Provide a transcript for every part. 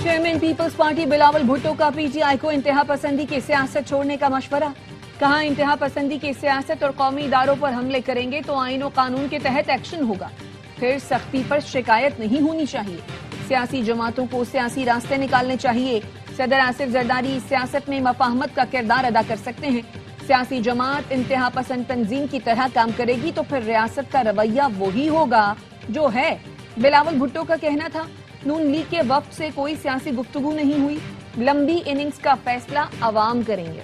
Chairman Peoples Party Bilawal Bhutto کا P T I کو انتہا پسندی کی سیاست چھوڑنے کا مشورہ. کہا انتہا پسندی کی سیاست اور قومی اداروں پر حملے کریں گے تو آئین و قانون کے تحت ایکشن ہوگا. پھر سختی پر شکایت نہیں ہونی چاہیے. سیاسی جماعتوں کو سیاسی راستے نکالنے چاہیے. صدر آصف زرداری سیاست میں مفاہمت کا کردار ادا کر سکتے ہیں. سیاسی جماعت انتہا پسند تنظیم کی طرح کام کرے گی تو پھر ریاست کا رویہ وہی ہوگا جو ہے. بلاول بھٹو کا کہنا تھا نون لیگ کے وفد سے کوئی سیاسی گفتگو نہیں ہوئی. لمبی اننگز کا فیصلہ عوام کریں گے.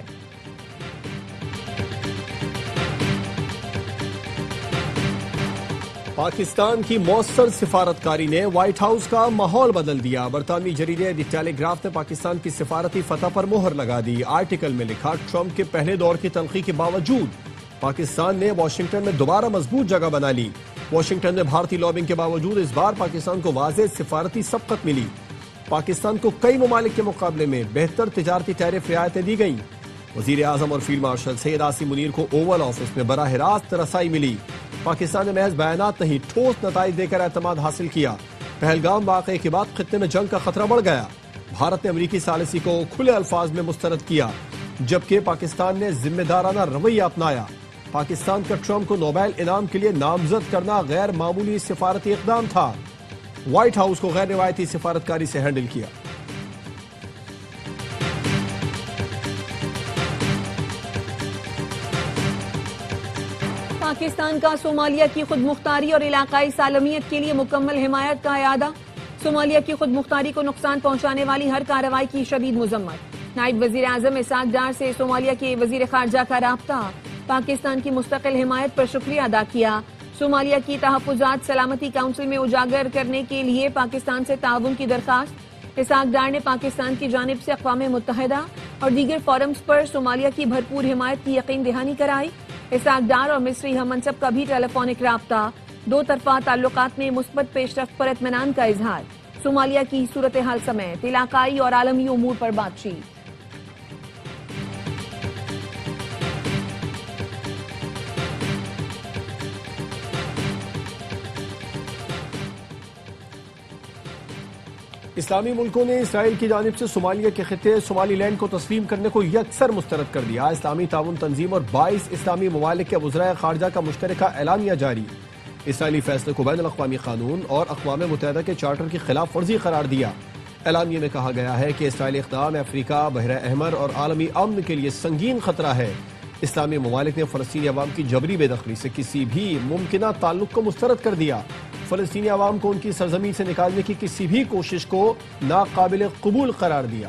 پاکستان کی مؤثر سفارتکاری نے وائٹ ہاؤس کا ماحول بدل دیا. برطانوی جریدے دی ٹیلی گراف نے پاکستان کی سفارتی فتح پر مہر لگا دی. آرٹیکل میں لکھا ٹرمپ کے پہلے دور کی تنقید کے باوجود پاکستان نے واشنگٹن میں دوبارہ مضبوط جگہ بنا لی. واشنگٹن میں بھارتی لابنگ کے باوجود اس بار پاکستان کو واضح سفارتی سبقت ملی. پاکستان کو کئی ممالک کے مقابلے میں بہتر تجارتی ٹیرف رعایتیں دی گئیں. وزیر اعظم اور فیلڈ مارشل سید عاصم منیر کو اوول آفس میں براہ راست رسائی ملی. پاکستان نے محض بیانات نہیں ٹھوس نتائج دے کر اعتماد حاصل کیا. پہلگام واقعے کے بعد خطے میں جنگ کا خطرہ بڑھ گیا. بھارت نے امریکی ثالثی کو کھلے الفاظ میں مسترد کیا جبکہ پاکستان نے ذمہ دارانہ رویہ اپنایا. پاکستان کا ٹرمپ کو نوبیل انعام کے لیے نامزد کرنا غیر معمولی سفارتی اقدام تھا. وائٹ ہاؤس کو غیر روایتی سفارتکاری سے ہینڈل کیا. پاکستان کا صومالیہ کی خود مختاری اور علاقائی سالمیت کے لیے مکمل حمایت کا اعادہ. صومالیہ کی خود مختاری کو نقصان پہنچانے والی ہر کارروائی کی شدید مذمت. نائب وزیر اعظم اسحاق ڈار سے صومالیہ کے وزیر خارجہ کا رابطہ. پاکستان کی مستقل حمایت پر شکریہ ادا کیا. صومالیہ کی تحفظات سلامتی کونسل میں اجاگر کرنے کے لیے پاکستان سے تعاون کی درخواست. اسحاق ڈار نے پاکستان کی جانب سے اقوام متحدہ اور دیگر فورمز پر صومالیہ کی بھرپور حمایت کی یقین دہانی کرائی. اسحاق ڈار اور مصری ہم منصب کا بھی ٹیلی فونک رابطہ. دو طرفہ تعلقات میں مثبت پیش رفت پر اطمینان کا اظہار. صومالیہ کی صورتحال سمیت علاقائی اور عالمی امور پر بات چیت. اسلامی ملکوں نے اسرائیل کی جانب سے صومالیہ کے خطے صومالی لینڈ کو تسلیم کرنے کو یکسر مسترد کر دیا. اسلامی تعاون تنظیم اور 22 اسلامی ممالک کے وزرائے خارجہ کا مشترکہ اعلامیہ جاری. اسرائیلی فیصلے کو بین الاقوامی قانون اور اقوام متحدہ کے چارٹر کی خلاف ورزی قرار دیا. اعلامیہ میں کہا گیا ہے کہ اسرائیلی اقدام افریقہ، بحر احمر اور عالمی امن کے لیے سنگین خطرہ ہے. اسلامی ممالک نے فلسطینی عوام کی جبری بے دخلی سے کسی بھی ممکنہ تعلق کو مسترد کر دیا. فلسطینی عوام کو ان کی سرزمین سے نکالنے کی کسی بھی کوشش کو ناقابل قبول قرار دیا.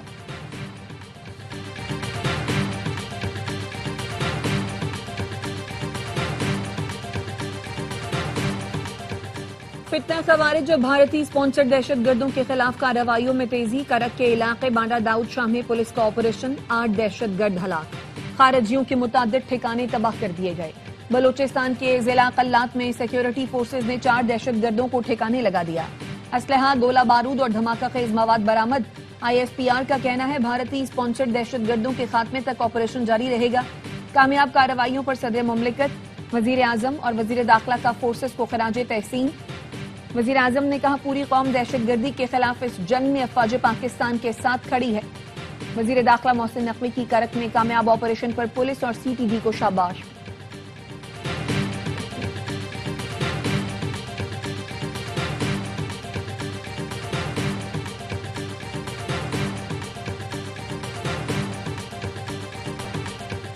فتنہ خوارج اور بھارتی اسپانسر دہشت گردوں کے خلاف کارروائیوں میں تیزی. کرک کے علاقے بانڈا داؤد شاہ میں پولیس کا آپریشن. 8 دہشت گرد ہلاک. خارجیوں کے متعدد ٹھکانے تباہ کر دیے گئے. بلوچستان کے ضلع قلات میں سیکیورٹی فورسز نے 4 دہشت گردوں کو ٹھکانے لگا دیا. اسلحہ، گولہ بارود اور دھماکہ خیز مواد برآمد. ISPR کا کہنا ہے بھارتی اسپانسر دہشت گردوں کے خاتمے تک آپریشن جاری رہے گا. کامیاب کارروائیوں پر صدر مملکت، وزیر اعظم اور وزیر داخلہ کا فورسز کو خراج تحسین. وزیر اعظم نے کہا پوری قوم دہشت گردی کے خلاف اس جنگ میں افواج پاکستان کے ساتھ کھڑی ہے. وزیر داخلہ محسن نقوی کی کرک میں کامیاب آپریشن پر پولیس اور CTD کو شاباش.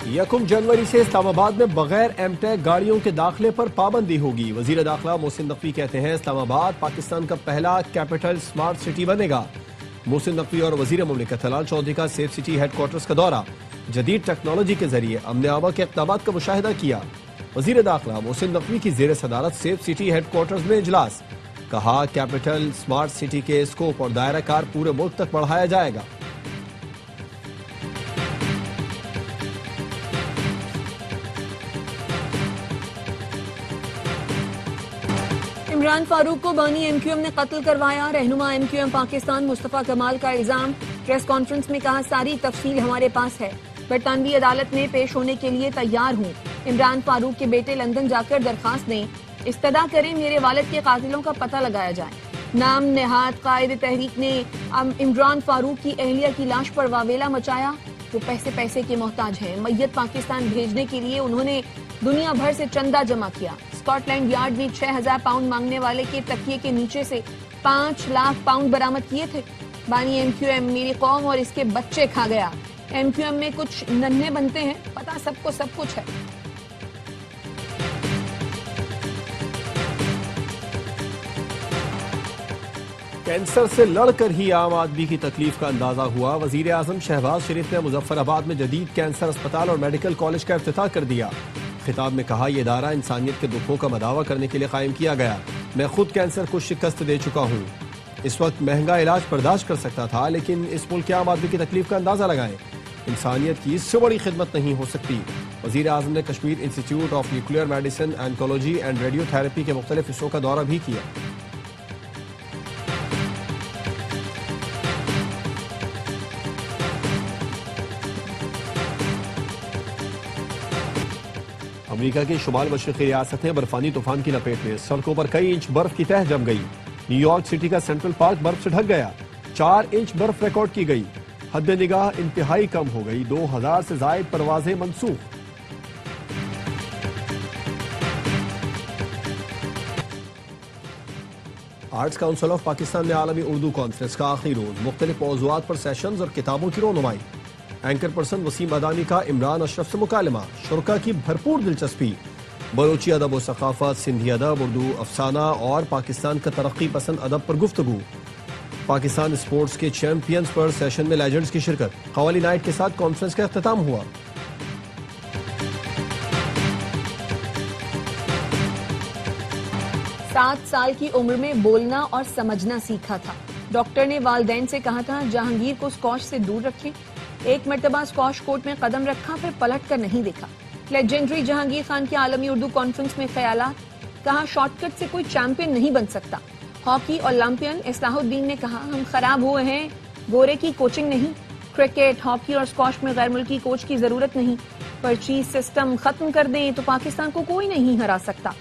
یکم جنوری سے اسلام آباد میں بغیر ایم ٹیک گاڑیوں کے داخلے پر پابندی ہوگی. وزیر داخلہ محسن نقوی کہتے ہیں اسلام آباد پاکستان کا پہلا کیپٹل سمارٹ سٹی بنے گا. محسن نقوی اور وزیر مملکت ہلال چودھری کا سیف سٹی ہیڈ کوارٹرز کا دورہ. جدید ٹیکنالوجی کے ذریعے امن آبا کے اقدامات کا مشاہدہ کیا. وزیر داخلہ محسن نقوی کی زیر صدارت سیف سٹی ہیڈ کوارٹرز میں اجلاس. کہا کیپٹل سمارٹ سٹی کے اسکوپ اور دائرہ کار پورے ملک تک بڑھایا جائے گا. عمران فاروق کو بانی MQM نے قتل کروایا. رہنما MQM پاکستان مصطفیٰ کمال کا الزام. پریس کانفرنس میں کہا ساری تفصیل ہمارے پاس ہے. برطانوی عدالت میں پیش ہونے کے لیے تیار ہوں. عمران فاروق کے بیٹے لندن جا کر درخواست دیں. استدعا کریں میرے والد کے قاتلوں کا پتہ لگایا جائے. نام نہاد قائد تحریک نے عمران فاروق کی اہلیہ کی لاش پر واویلا مچایا. وہ پیسے کے محتاج ہیں. میت پاکستان بھیجنے کے لیے انہوں نے دنیا بھر سے چندہ جمع کیا. اسکاٹ لینڈ یارڈ نے 6,000 پاؤنڈ مانگنے والے کے تکیے کے نیچے سے 5 لاکھ پاؤنڈ برآمد کیے تھے. بانی ایم کیو ایم میری قوم اور اس کے بچے کھا گیا. ایم کیو ایم میں کچھ ننھے بنتے ہیں, پتا سب کو سب کچھ ہے. کینسر سے لڑ کر ہی عام آدمی کی تکلیف کا اندازہ ہوا. وزیر اعظم شہباز شریف نے مظفر آباد میں جدید کینسر اسپتال اور میڈیکل کالج کا افتتاح کر دیا. خطاب میں کہا, یہ ادارہ انسانیت کے دکھوں کا مداوع کرنے کے لیے قائم کیا گیا. میں خود کینسر کو شکست دے چکا ہوں. اس وقت مہنگا علاج برداشت کر سکتا تھا, لیکن اس ملک کے عام آدمی کی تکلیف کا اندازہ لگائیں. انسانیت کی اس سے بڑی خدمت نہیں ہو سکتی. وزیر اعظم نے Kashmir institute of nuclear medicine, oncology and radio therapy کے مختلف حصوں کا دورہ بھی کیا. امریکہ کی شمال مشرقی ریاستیں برفانی طوفان کی لپیٹ میں. سڑکوں پر کئی انچ برف کی تہہ جم گئی. نیو یارک سٹی کا سینٹرل پارک برف سے ڈھک گیا. 4 انچ برف ریکارڈ کی گئی. حد نگاہ انتہائی کم ہو گئی. 2000 سے زائد پروازیں منسوخ. آرٹس کونسل آف پاکستان میں عالمی اردو کانفرنس کا آخری روز. مختلف موضوعات پر سیشنز اور کتابوں کی رونمائی. اینکر پرسن وسیم ادانی کا عمران اشرف سے مکالمہ. شرکا کی بھرپور دلچسپی. بلوچی ادب و ثقافت, سندھی ادب, اردو افسانہ اور پاکستان کا ترقی پسند ادب پر گفتگو. پاکستان اسپورٹس کے چیمپئنز پر سیشن میں لیجنڈز کی شرکت. قوالی نائٹ کے ساتھ کانفرنس کا اختتام ہوا. سات سال کی عمر میں بولنا اور سمجھنا سیکھا تھا. ڈاکٹر نے والدین سے کہا تھا جہانگیر کو اسکواش سے دور رکھیں. ایک مرتبہ اسکواش کورٹ میں قدم رکھا, پھر پلٹ کر نہیں دیکھا. لیجنڈری جہانگیر خان کی عالمی اردو کانفرنس میں خیالات. کہا شارٹ کٹ سے کوئی چیمپئن نہیں بن سکتا. ہاکی اولمپئن اصلاح الدین نے کہا ہم خراب ہوئے ہیں, گورے کی کوچنگ نہیں. کرکٹ, ہاکی اور اسکواش میں غیر ملکی کوچ کی ضرورت نہیں. پرچی سسٹم ختم کر دیں تو پاکستان کو کوئی نہیں ہرا سکتا.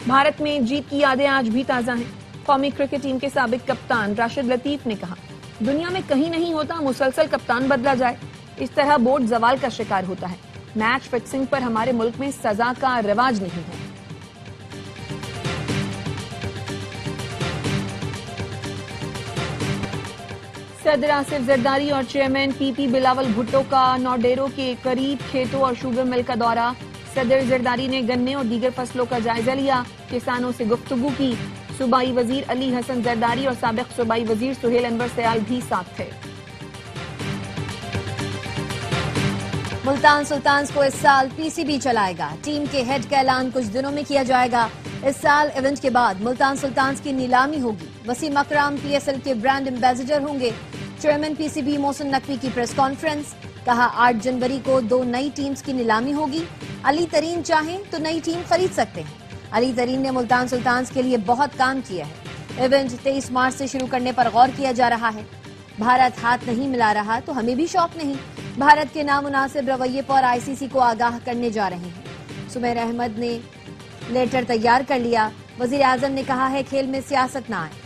بھارت میں جیت کی یادیں آج بھی تازہ ہیں. قومی کرکٹ ٹیم کے سابق کپتان راشد لطیف نے کہا دنیا میں کہیں نہیں ہوتا مسلسل کپتان بدلا جائے. اس طرح بورڈ زوال کا شکار ہوتا ہے. میچ فکسنگ پر ہمارے ملک میں سزا کا رواج نہیں ہے. صدر آصف زرداری اور چیئرمین پی پی بلاول بھٹو کا نوڈیرو کے قریب کھیتوں اور شوگر مل کا دورہ. صدر زرداری نے گنے اور دیگر فصلوں کا جائزہ لیا. کسانوں سے گفتگو کی. صوبائی وزیر علی حسن زرداری اور سابق صوبائی وزیر سہیل انور سیال بھی ساتھ تھے. ملتان سلطانز کو اس سال پی سی بی چلائے گا. ٹیم کے ہیڈ کا اعلان کچھ دنوں میں کیا جائے گا. اس سال ایونٹ کے بعد ملتان سلطانز کی نیلامی ہوگی. وسیم اکرم پی ایس ایل کے برانڈ ایمبیسڈر ہوں گے. Chairman P C B Mohsin Naqvi کی پریس کانفرنس. کہا 8 جنوری کو 2 نئی ٹیمز کی نیلامی ہوگی. علی ترین چاہیں تو نئی ٹیم خرید سکتے ہیں. علی ترین نے ملتان سلطانز کے لیے بہت کام کیا ہے. ایونٹ 23 مارچ سے شروع کرنے پر غور کیا جا رہا ہے. بھارت ہاتھ نہیں ملا رہا تو ہمیں بھی شوق نہیں. بھارت کے نامناسب رویے پر آئی سی سی کو آگاہ کرنے جا رہے ہیں. سمیر احمد نے لیٹر تیار کر لیا. وزیر اعظم نے کہا ہے کھیل میں سیاست نہ آئے.